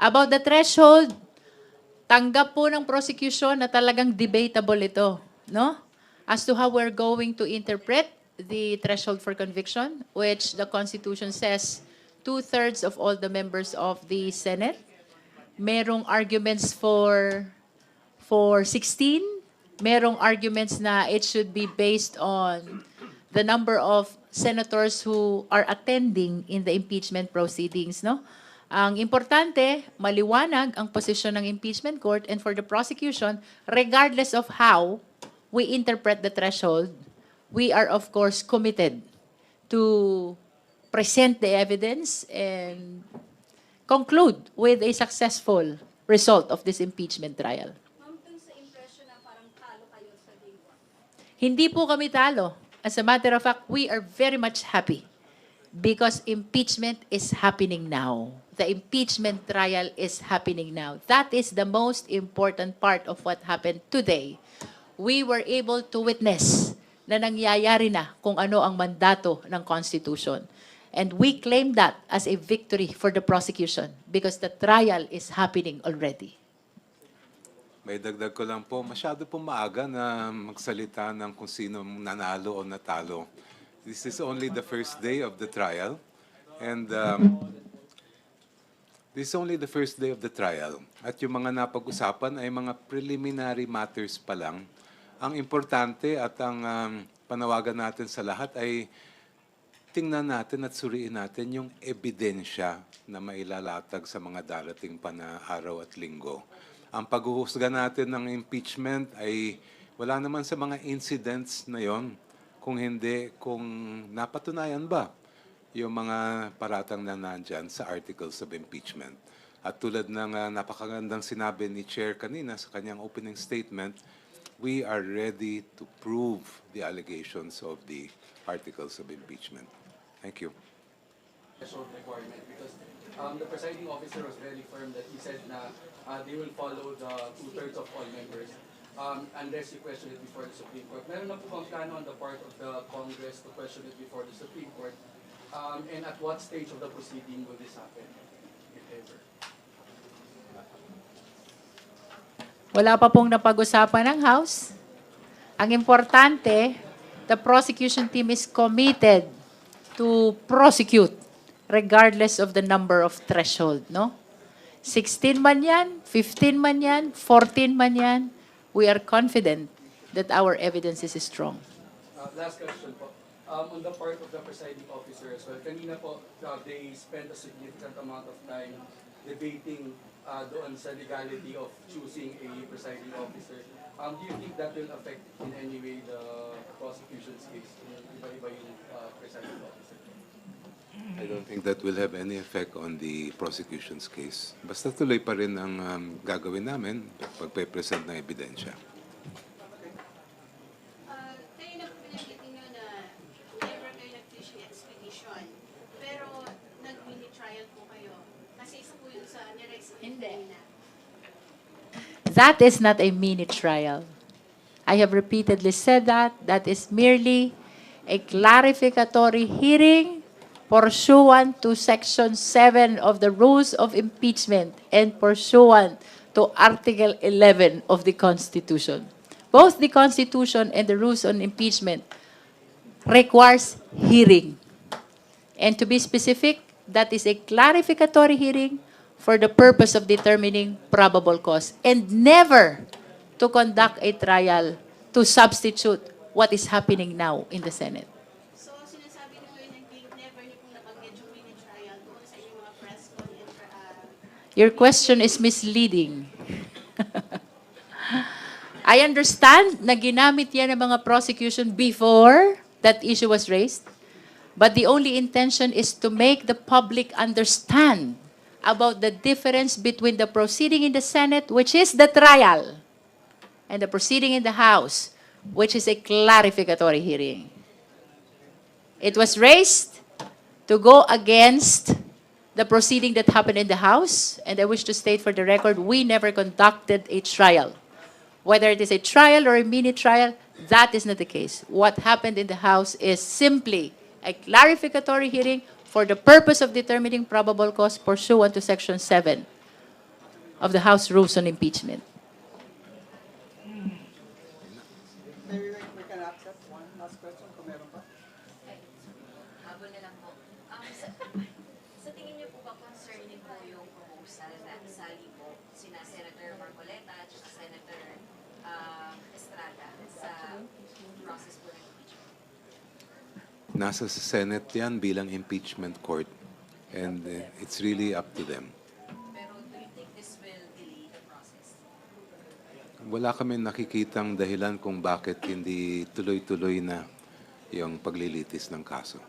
About the threshold, tanggap po ng prosecution na talagang debatable ito, no? As to how we're going to interpret the threshold for conviction, which the Constitution says 2/3 of all the members of the Senate. Merong arguments for 16. Merong arguments na it should be based on the number of senators who are attending in the impeachment proceedings, no? Ang importante, maliwanag ang posisyon ng impeachment court, and for the prosecution, regardless of how we interpret the threshold, we are of course committed to present the evidence and conclude with a successful result of this impeachment trial. Ma'am, dun sa impression na parang talo kayo sa day one. Hindi po kami talo. As a matter of fact, we are very much happy because impeachment is happening now. The impeachment trial is happening now. That is the most important part of what happened today. We were able to witness na nangyayari na kung ano ang mandato ng Constitution. And we claim that as a victory for the prosecution because the trial is happening already. May dagdag ko lang po, masyado po maaga na magsalita ng kung sino nanalo o natalo. This is only the first day of the trial. And this is only the first day of the trial. At yung mga napag-usapan ay mga preliminary matters pa lang. Ang importante at ang panawagan natin sa lahat ay tingnan natin at suriin natin yung ebidensya na mailalatag sa mga darating pa na araw at linggo. Ang paghuhusga natin ng impeachment ay wala naman sa mga incidents na yon, kung hindi, kung napatunayan ba yung mga paratang na nandyan sa articles of impeachment. At tulad ng napakagandang sinabi ni Chair kanina sa kanyang opening statement, we are ready to prove the allegations of the articles of impeachment. Thank you. Threshold requirement because the presiding officer was very firm that he said na they will follow the 2/3 of all members unless you question it before the Supreme Court. Meron na po bang plano on the part of the Congress to question it before the Supreme Court? And at what stage of the proceeding will this happen, if ever? Wala pa pong napag-usapan ng House. Ang importante, the prosecution team is committed to prosecute regardless of the number of threshold, no? 16 man yan, 15 man yan, 14 man yan, we are confident that our evidence is strong. Last question po. On the part of the presiding officer as well, kanina po, they spent a significant amount of time debating doon sa legality of choosing a presiding officer. Do you think that will affect in any way the prosecution's case? Iba-iba yung presiding officer. I don't think that will have any effect on the prosecution's case. Basta tuloy pa rin ang gagawin namin pagpe-present ng ebidensya. Kayo na po binanggit ninyo na never kayo nag-fishing expedition. Pero nag-mini trial po kayo. Kasi isa po yun sa nirex Hindi. That is not a mini trial. I have repeatedly said that. That is merely a clarificatory hearing pursuant to Section 7 of the Rules of Impeachment and pursuant to Article 11 of the Constitution. Both the Constitution and the Rules on Impeachment requires hearing. And to be specific, that is a clarificatory hearing for the purpose of determining probable cause and never to conduct a trial to substitute what is happening now in the Senate. So, sinasabi nyo ngayon na never nyo pong nabanggit yung mini trial doon sa inyong mga press con. Your question is misleading. I understand na ginamit yan ng mga prosecution before that issue was raised, but the only intention is to make the public understand about the difference between the proceeding in the Senate, which is the trial, and the proceeding in the House, which is a clarificatory hearing. It was raised to go against the proceeding that happened in the House, and I wish to state for the record, we never conducted a trial. Whether it is a trial or a mini trial, that is not the case. What happened in the House is simply a clarificatory hearing for the purpose of determining probable cause pursuant to Section 7 of the House Rules on Impeachment. Maybe we can accept one last question kung meron pa. Habol na lang po. Sa tingin niyo po ba concerning po yung proposal na isali po sina Senator Marcoleta at Senator Estrada sa process po ng impeachment? Nasa sa Senate yan bilang impeachment court. And it's really up to them. Pero do you think this will delay the process? Wala kami nakikitang dahilan kung bakit hindi tuloy-tuloy na yung paglilitis ng kaso.